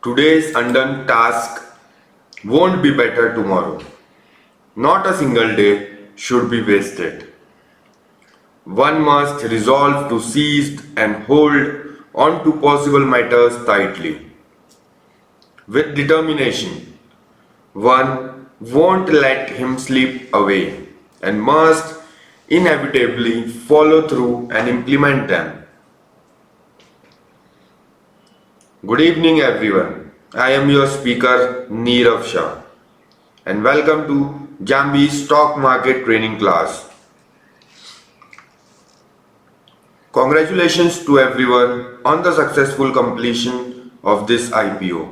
Today's undone task won't be better tomorrow. Not a single day should be wasted. One must resolve to seize and hold on to possible matters tightly. With determination, one won't let him slip away and must inevitably follow through and implement them. Good evening, everyone. I am your speaker, Neerav Shah, and welcome to Jambi Stock Market Training Class. Congratulations to everyone on the successful completion of this IPO.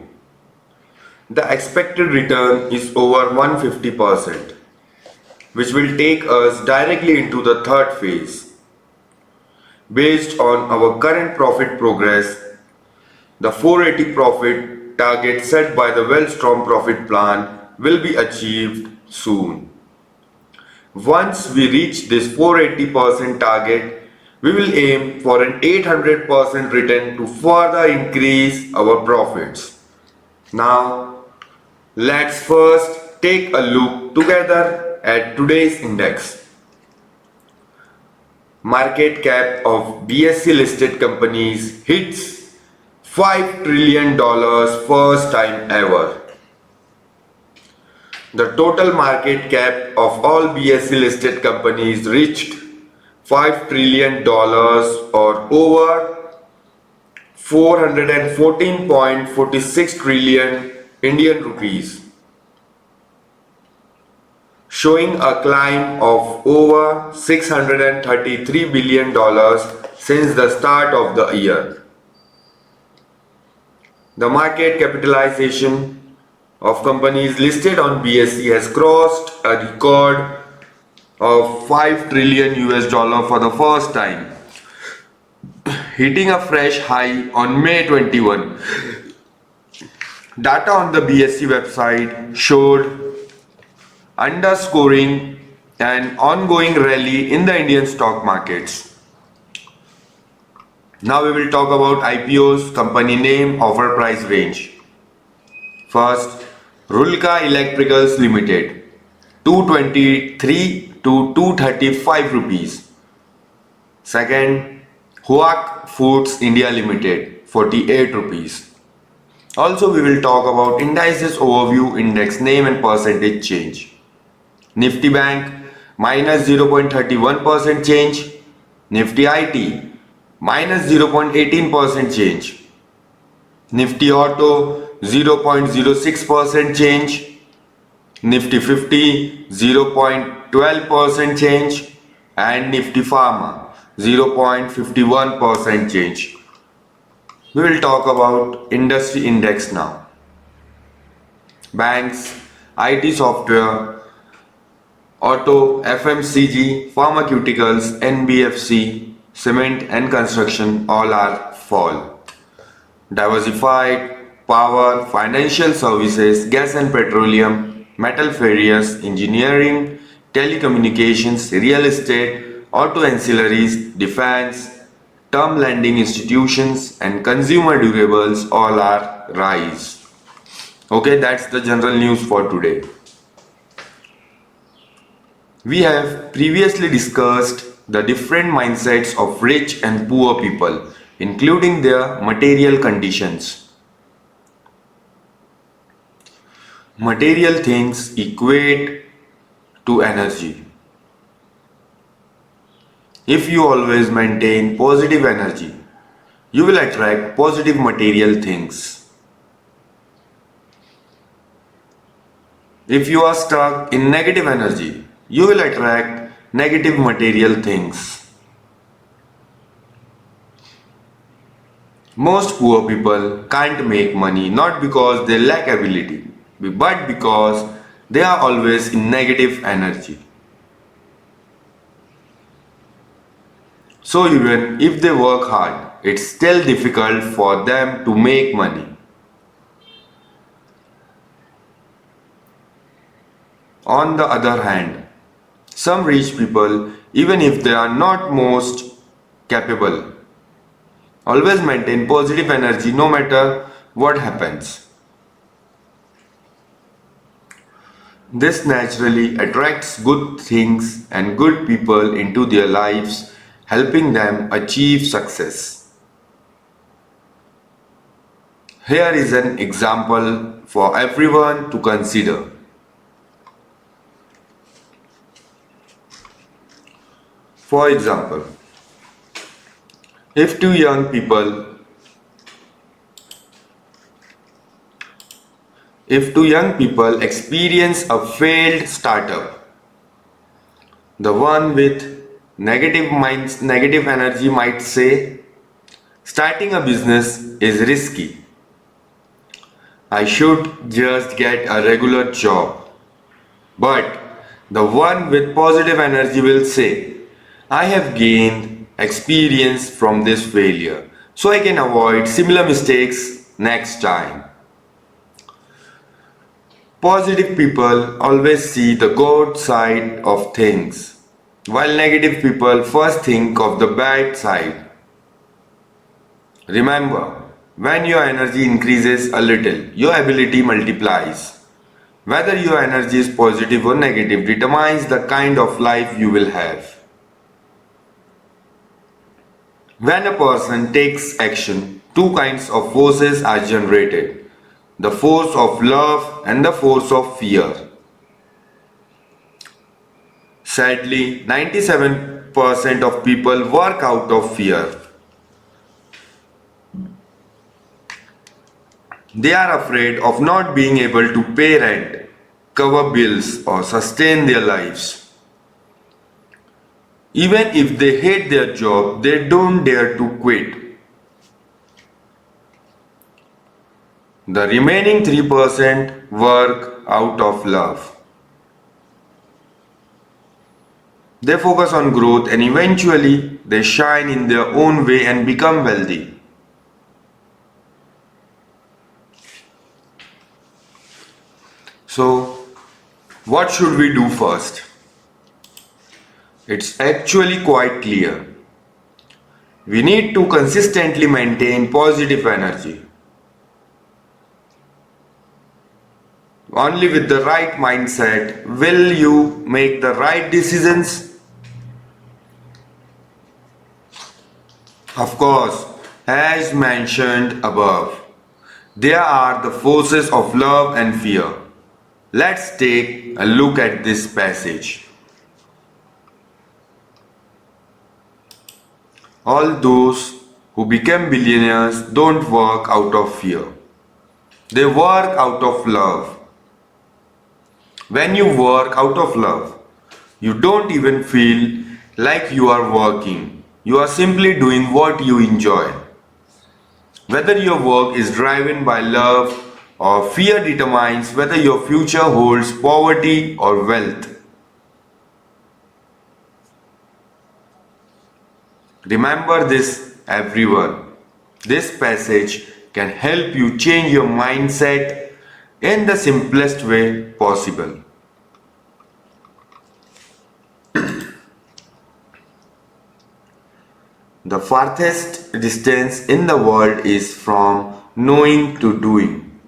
The expected return is over 150%, which will take us directly into the third phase. Based on our current profit progress, the 480 profit target set by the Wellstrom profit plan will be achieved soon. Once we reach this 480% target, we will aim for an 800% return to further increase our profits. Now, let's first take a look together at today's index. Market cap of BSE listed companies hits $5 trillion first time ever. The total market cap of all BSE listed companies reached $5 trillion or over 414.46 trillion Indian rupees, showing a climb of over $633 billion since the start of the year. The market capitalization of companies listed on BSE has crossed a record of $5 trillion for the first time, hitting a fresh high on May 21. Data on the BSE website showed underscoring an ongoing rally in the Indian stock markets. Now we will talk about IPOs, company name, offer price range. First, Rulka Electricals Limited, 223 to 235 rupees. Second, Huak Foods India Limited, 48 rupees. Also, we will talk about indices overview, index name and percentage change. Nifty Bank minus 0.31% change. Nifty IT minus 0.18% change. Nifty Auto 0.06% change. Nifty 50 0.12% change and Nifty Pharma 0.51% change. We will talk about industry index now. Banks, IT software, auto, FMCG, pharmaceuticals, NBFC, cement and construction all are fall. Diversified, power, financial services, gas and petroleum, metal ferrous, engineering, telecommunications, real estate, auto ancillaries, defense, term lending institutions and consumer durables all are rise. Okay, that's the general news for today. We have previously discussed the different mindsets of rich and poor people, including their material conditions. Material things equate to energy. If you always maintain positive energy, you will attract positive material things. If you are stuck in negative energy, you will attract negative material things. Most poor people can't make money not because they lack ability, but because they are always in negative energy. So even if they work hard, it's still difficult for them to make money. On the other hand, some rich people, even if they are not most capable, always maintain positive energy no matter what happens? This naturally attracts good things and good people into their lives, helping them achieve success. Here is an example for everyone to consider. For example, if two young people experience a failed startup, the one with negative energy might say, starting a business is risky. I should just get a regular job. But the one with positive energy will say, I have gained experience from this failure, so I can avoid similar mistakes next time. Positive people always see the good side of things, while negative people first think of the bad side. Remember, when your energy increases a little, your ability multiplies. Whether your energy is positive or negative determines the kind of life you will have. When a person takes action, two kinds of forces are generated: the force of love and the force of fear. Sadly, 97% of people work out of fear. They are afraid of not being able to pay rent, cover bills, or sustain their lives. Even if they hate their job, they don't dare to quit. The remaining 3% work out of love. They focus on growth and eventually they shine in their own way and become wealthy. So, what should we do first? It's actually quite clear. We need to consistently maintain positive energy. Only with the right mindset will you make the right decisions. Of course, as mentioned above, there are the forces of love and fear. Let's take a look at this passage. All those who become billionaires don't work out of fear. They work out of love. When you work out of love, you don't even feel like you are working. You are simply doing what you enjoy. Whether your work is driven by love or fear determines whether your future holds poverty or wealth. Remember this, everyone. This passage can help you change your mindset in the simplest way possible. The farthest distance in the world is from knowing to doing.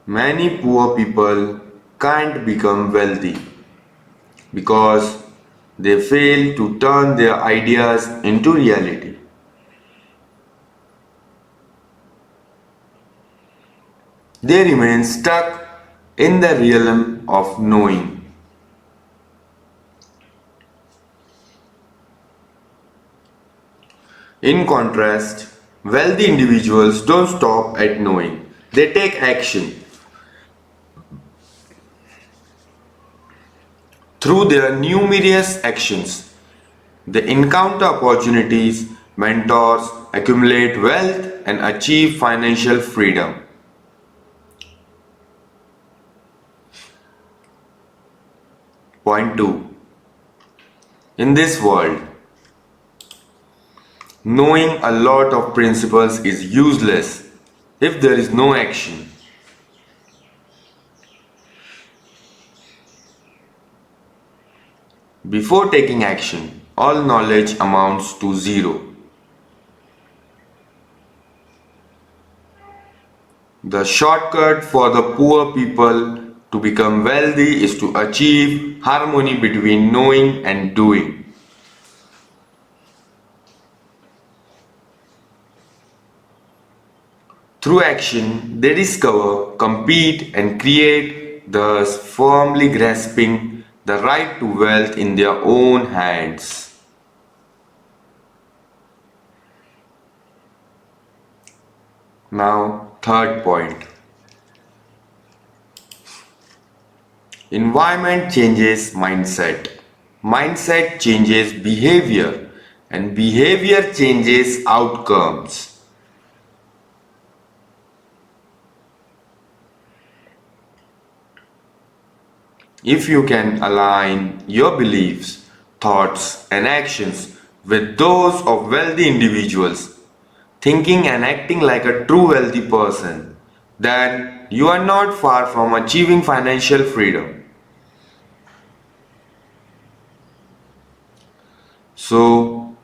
Many poor people can't become wealthy because they fail to turn their ideas into reality. They remain stuck in the realm of knowing. In contrast, wealthy individuals don't stop at knowing, they take action. Through their numerous actions, they encounter opportunities, mentors, accumulate wealth, and achieve financial freedom. Point 2. In this world, knowing a lot of principles is useless if there is no action. Before taking action, all knowledge amounts to zero. The shortcut for the poor people to become wealthy is to achieve harmony between knowing and doing. Through action, they discover, compete, and create, thus firmly grasping the right to wealth in their own hands. Now, third point. Environment changes mindset. Mindset changes behavior, and behavior changes outcomes. If you can align your beliefs, thoughts, and actions with those of wealthy individuals, thinking and acting like a true wealthy person, then you are not far from achieving financial freedom. So,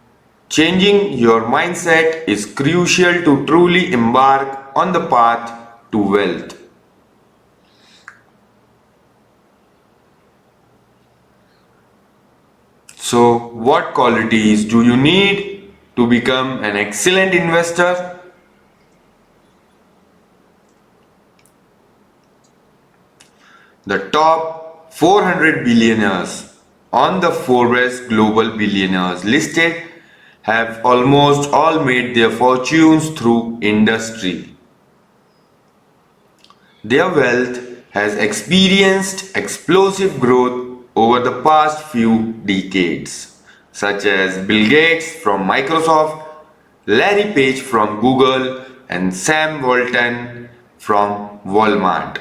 changing your mindset is crucial to truly embark on the path to wealth. So, what qualities do you need to become an excellent investor? The top 400 billionaires on the Forbes Global Billionaires listed have almost all made their fortunes through industry. Their wealth has experienced explosive growth over the past few decades, such as Bill Gates from Microsoft, Larry Page from Google, and Sam Walton from Walmart.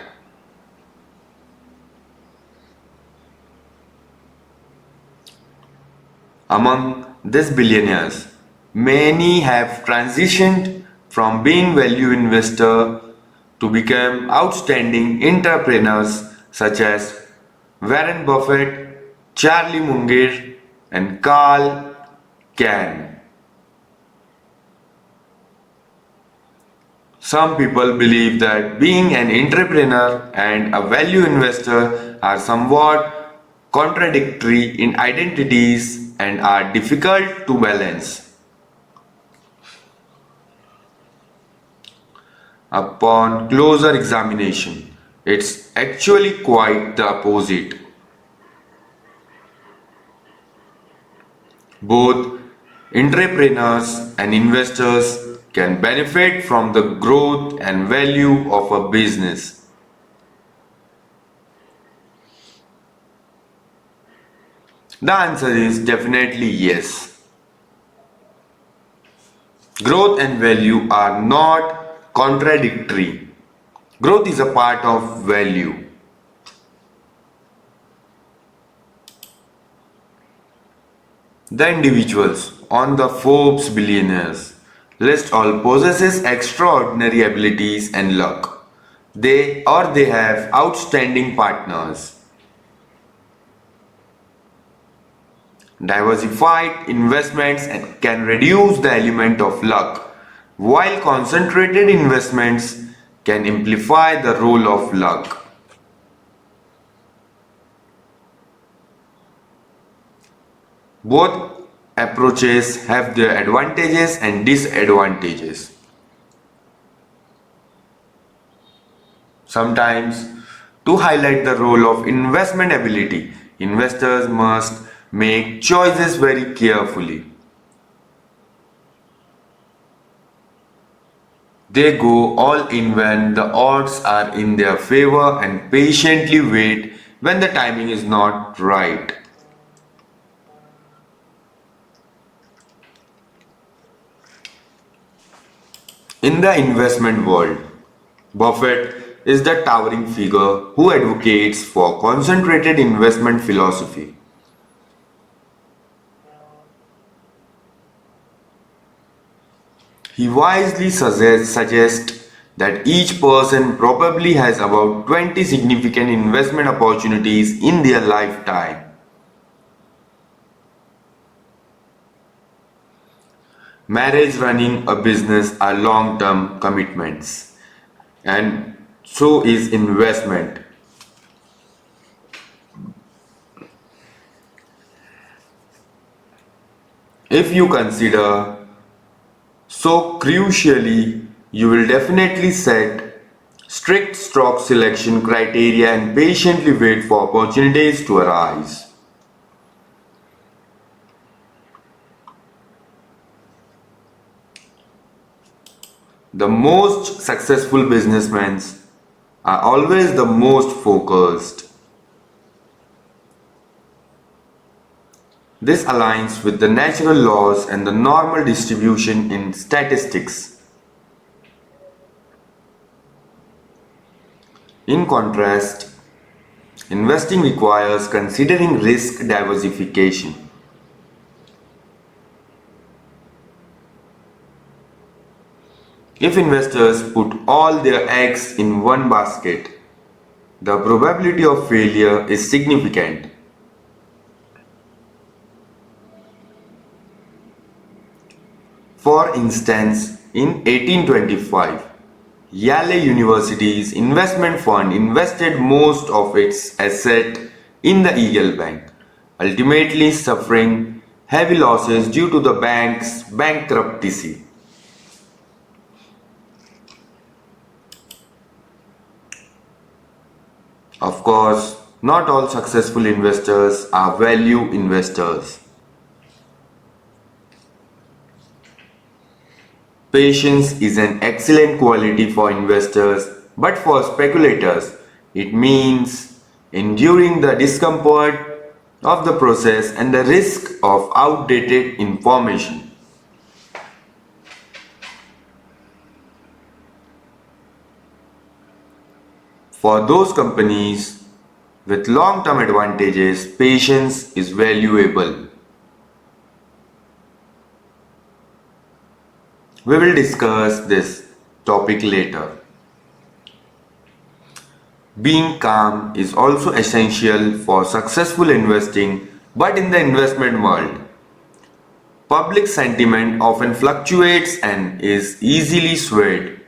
Among these billionaires, many have transitioned from being value investor to become outstanding entrepreneurs such as Warren Buffett, Charlie Munger, and Carl Can. Some people believe that being an entrepreneur and a value investor are somewhat contradictory in identities and are difficult to balance. Upon closer examination, it's actually quite the opposite. Both entrepreneurs and investors can benefit from the growth and value of a business. The answer is definitely yes. Growth and value are not contradictory. Growth is a part of value. The individuals on the Forbes billionaires list all possesses extraordinary abilities and luck. They have outstanding partners. Diversified investments can reduce the element of luck, while concentrated investments can amplify the role of luck. Both approaches have their advantages and disadvantages. Sometimes, to highlight the role of investment ability, investors must make choices very carefully. They go all in when the odds are in their favor and patiently wait when the timing is not right. In the investment world, Buffett is the towering figure who advocates for concentrated investment philosophy. He wisely suggests that each person probably has about 20 significant investment opportunities in their lifetime. Marriage, running a business are long term commitments. and so is investment. If you consider so crucially, you will definitely set strict stock selection criteria and patiently wait for opportunities to arise. The most successful businessmen are always the most focused. This aligns with the natural laws and the normal distribution in statistics. In contrast, investing requires considering risk diversification. If investors put all their eggs in one basket, the probability of failure is significant. For instance, in 1825, Yale University's investment fund invested most of its asset in the Eagle Bank, ultimately suffering heavy losses due to the bank's bankruptcy. Of course, not all successful investors are value investors. Patience is an excellent quality for investors, but for speculators, it means enduring the discomfort of the process and the risk of outdated information. For those companies with long term advantages, patience is valuable. We will discuss this topic later. Being calm is also essential for successful investing, but in the investment world, public sentiment often fluctuates and is easily swayed.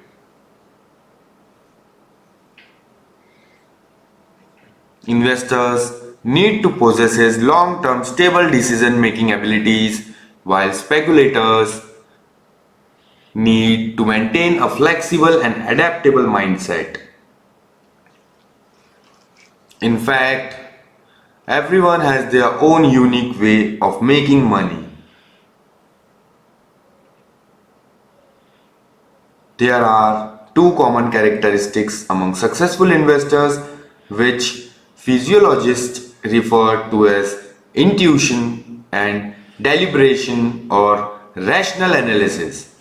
Investors need to possess long-term stable decision-making abilities, while speculators need to maintain a flexible and adaptable mindset. In fact, everyone has their own unique way of making money. There are two common characteristics among successful investors which physiologists refer to as intuition and deliberation or rational analysis.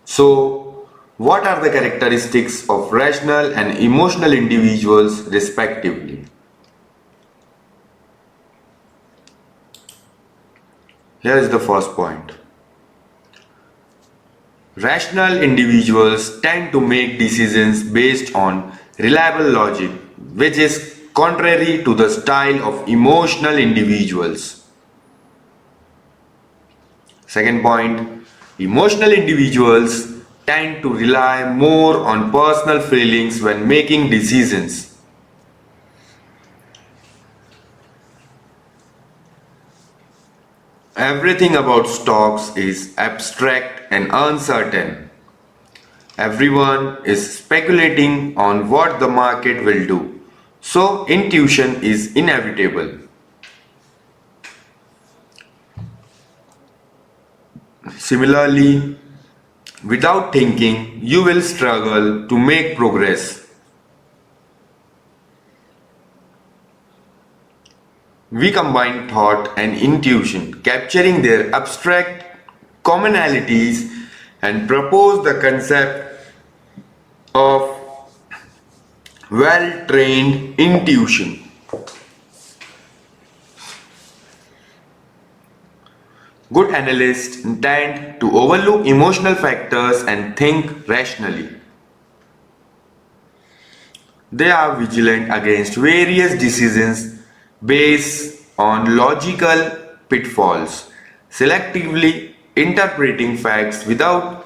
So, what are the characteristics of rational and emotional individuals respectively? Here is the first point. Rational individuals tend to make decisions based on reliable logic, which is contrary to the style of emotional individuals. Second point, emotional individuals tend to rely more on personal feelings when making decisions. Everything about stocks is abstract and uncertain. Everyone is speculating on what the market will do, so intuition is inevitable. Similarly, without thinking, you will struggle to make progress. We combine thought and intuition, capturing their abstract commonalities and propose the concept of well trained intuition. Good analysts tend to overlook emotional factors and think rationally. They are vigilant against various decisions based on logical pitfalls, selectively interpreting facts without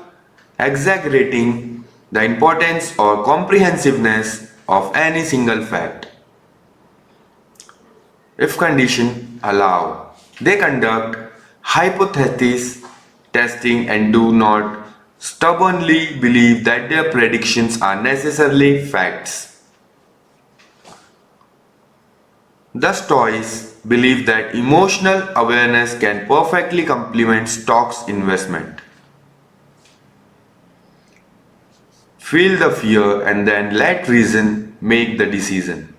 exaggerating the importance or comprehensiveness of any single fact. If conditions allow, they conduct hypothesis testing and do not stubbornly believe that their predictions are necessarily facts. The Stoics believe that emotional awareness can perfectly complement stocks investment. Feel the fear and then let reason make the decision.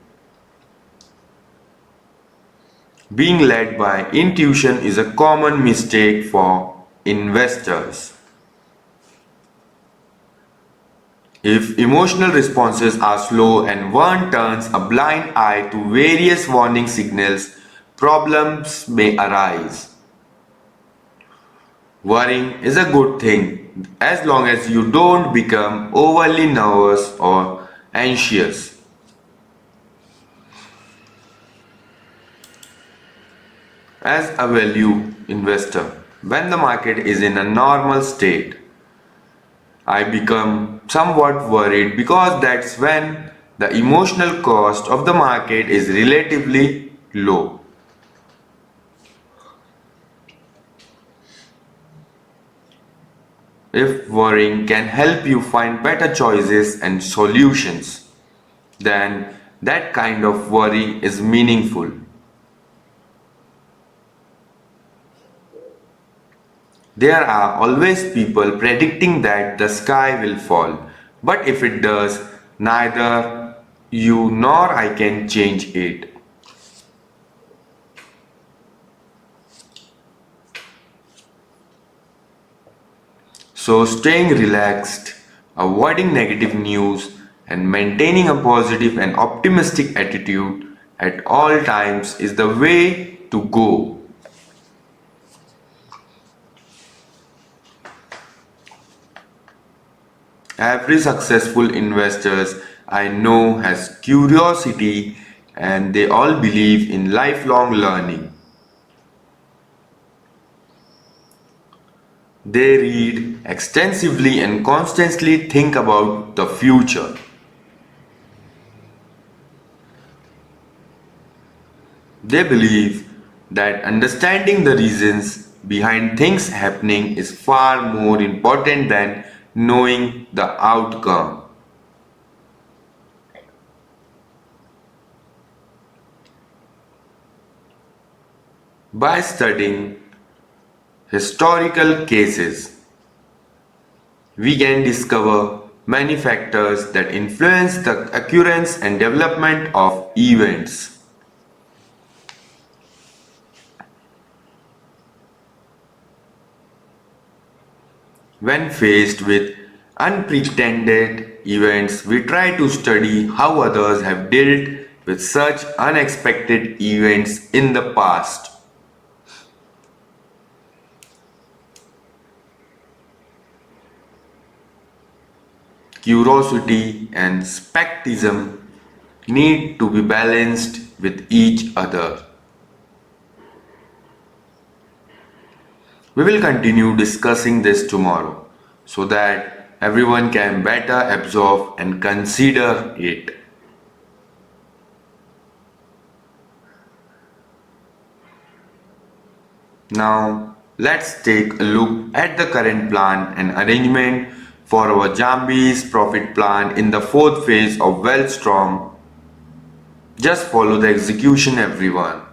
Being led by intuition is a common mistake for investors. If emotional responses are slow and one turns a blind eye to various warning signals, problems may arise. Worrying is a good thing as long as you don't become overly nervous or anxious. As a value investor, when the market is in a normal state, I become somewhat worried because that's when the emotional cost of the market is relatively low. If worrying can help you find better choices and solutions, then that kind of worry is meaningful. There are always people predicting that the sky will fall, but if it does, neither you nor I can change it. So, staying relaxed, avoiding negative news, and maintaining a positive and optimistic attitude at all times is the way to go. Every successful investors I know has curiosity and they all believe in lifelong learning. They read extensively and constantly think about the future. They believe that understanding the reasons behind things happening is far more important than knowing the outcome. By studying historical cases, we can discover many factors that influence the occurrence and development of events. When faced with unprecedented events, we try to study how others have dealt with such unexpected events in the past. Curiosity and skepticism need to be balanced with each other. We will continue discussing this tomorrow so that everyone can better absorb and consider it. Now, let's take a look at the current plan and arrangement for our Jambi's profit plan in the fourth phase of Wellstorm. Just follow the execution, everyone.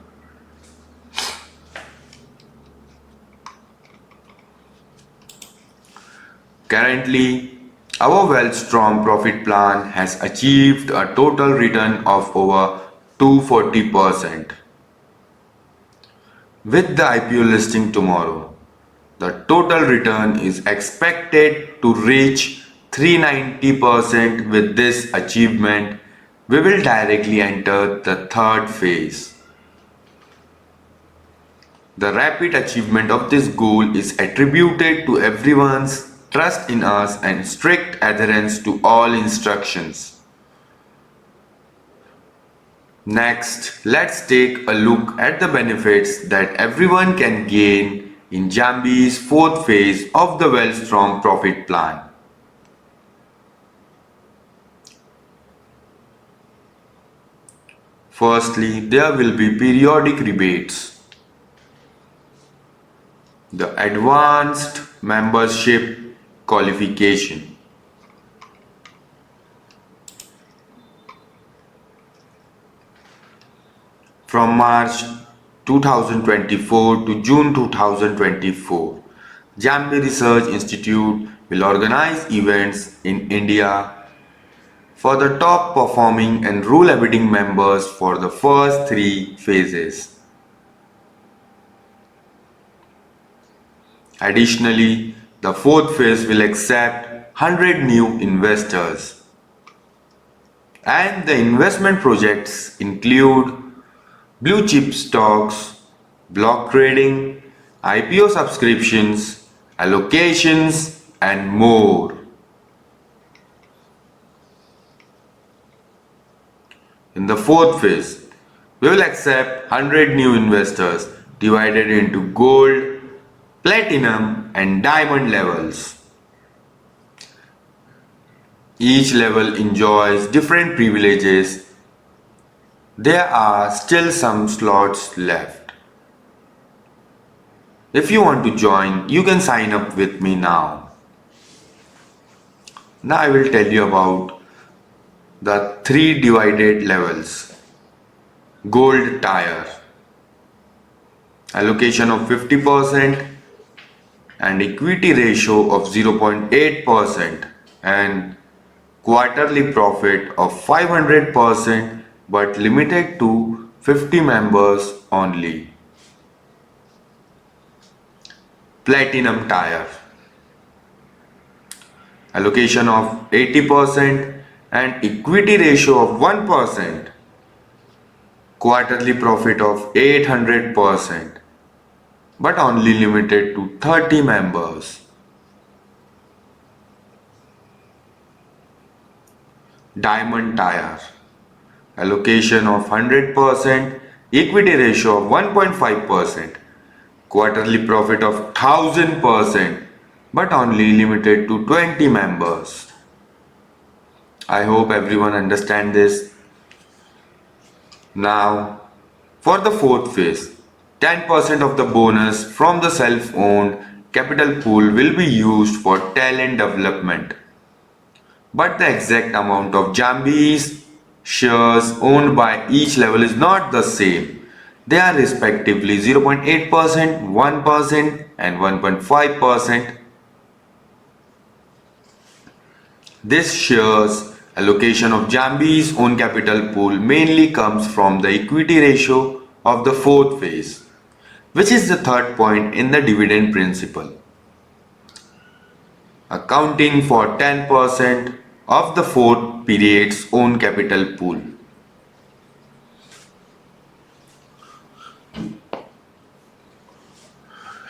Currently, our Wellstorm profit plan has achieved a total return of over 240%. With the IPO listing tomorrow, the total return is expected to reach 390%. With this achievement, we will directly enter the third phase. The rapid achievement of this goal is attributed to everyone's trust in us and strict adherence to all instructions. Next, let's take a look at the benefits that everyone can gain in Jambi's fourth phase of the Wellstorm profit plan. Firstly, there will be periodic rebates. The advanced membership qualification. From March 2024 to June 2024, Jambi Research Institute will organize events in India for the top performing and rule abiding members for the first three phases. Additionally, the fourth phase will accept 100 new investors. And the investment projects include blue chip stocks, block trading, IPO subscriptions, allocations, and more. In the fourth phase, we will accept 100 new investors divided into gold, platinum, and diamond levels. Each level enjoys different privileges. There are still some slots left. If you want to join, you can sign up with me now. Now I will tell you about the three divided levels. Gold tier, allocation of 50% and equity ratio of 0.8% and quarterly profit of 500% but limited to 50 members only. Platinum tier, allocation of 80% and equity ratio of 1%, quarterly profit of 800% but only limited to 30 members. Diamond tier, allocation of 100%, equity ratio of 1.5%, quarterly profit of 1000% but only limited to 20 members. I hope everyone understand this. Now, for the fourth phase, 10% of the bonus from the self-owned capital pool will be used for talent development. But the exact amount of Jambi's shares owned by each level is not the same. They are respectively 0.8%, 1% and 1.5%. This shares allocation of Jambi's own capital pool mainly comes from the equity ratio of the fourth phase, which is the third point in the dividend principle, accounting for 10% of the fourth period's own capital pool.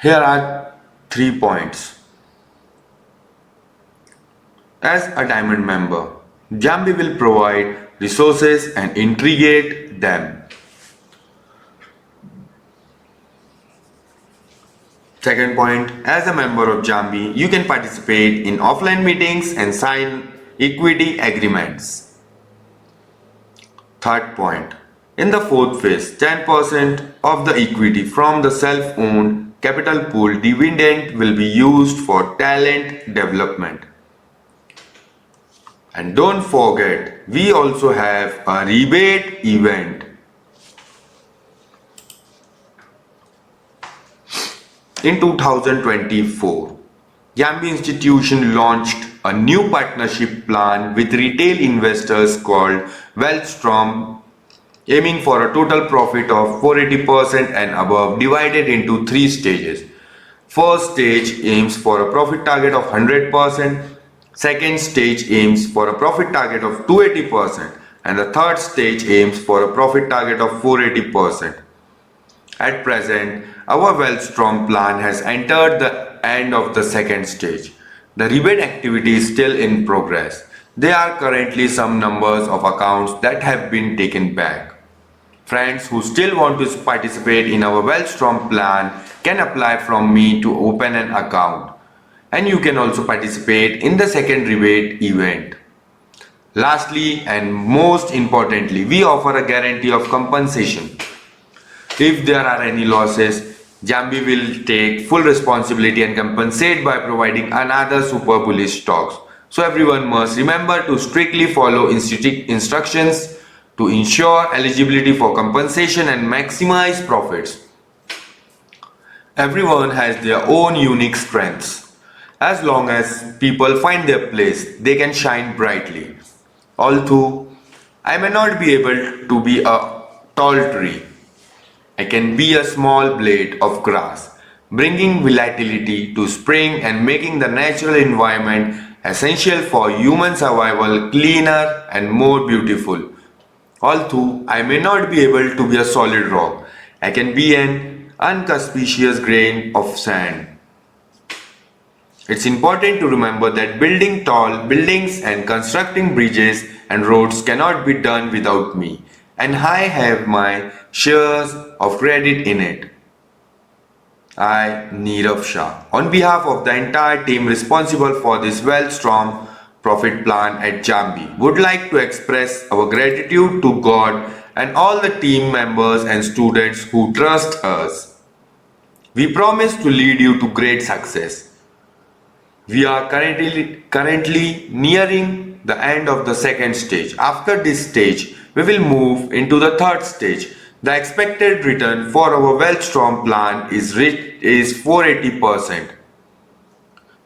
Here are 3 points. As a diamond member, Jambi will provide resources and integrate them. Second point, as a member of Jambi, you can participate in offline meetings and sign equity agreements. Third point, in the fourth phase, 10% of the equity from the self-owned capital pool dividend will be used for talent development. And don't forget, we also have a rebate event. In 2024, Jambi Institution launched a new partnership plan with retail investors called Wellstrom, aiming for a total profit of 480% and above, divided into 3 stages. First stage aims for a profit target of 100%. Second stage aims for a profit target of 280% and the third stage aims for a profit target of 480%. At present, our Wellstrom plan has entered the end of the second stage. The rebate activity is still in progress. There are currently some numbers of accounts that have been taken back. Friends who still want to participate in our Wellstrom plan can apply from me to open an account. And you can also participate in the second rebate event. Lastly and most importantly, we offer a guarantee of compensation. If there are any losses, Jambi will take full responsibility and compensate by providing another super bullish stocks. So everyone must remember to strictly follow instructions to ensure eligibility for compensation and maximize profits. Everyone has their own unique strengths. As long as people find their place, they can shine brightly. Although I may not be able to be a tall tree, I can be a small blade of grass, bringing vitality to spring and making the natural environment essential for human survival cleaner and more beautiful. Although I may not be able to be a solid rock, I can be an inconspicuous grain of sand. It's important to remember that building tall buildings and constructing bridges and roads cannot be done without me, and I have my shares of credit in it. I, Neerav Shah, on behalf of the entire team responsible for this Wellstorm profit plan at Jambi, would like to express our gratitude to God and all the team members and students who trust us. We promise to lead you to great success. We are currently nearing the end of the second stage. After this stage, we will move into the third stage. The expected return for our Wellstorm plan is 480%.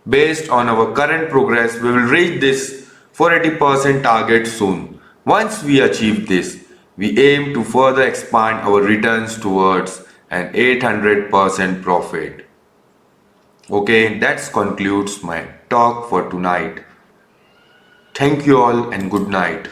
Based on our current progress, we will reach this 480% target soon. Once we achieve this, we aim to further expand our returns towards an 800% profit. Okay, that concludes my talk for tonight. Thank you all and good night.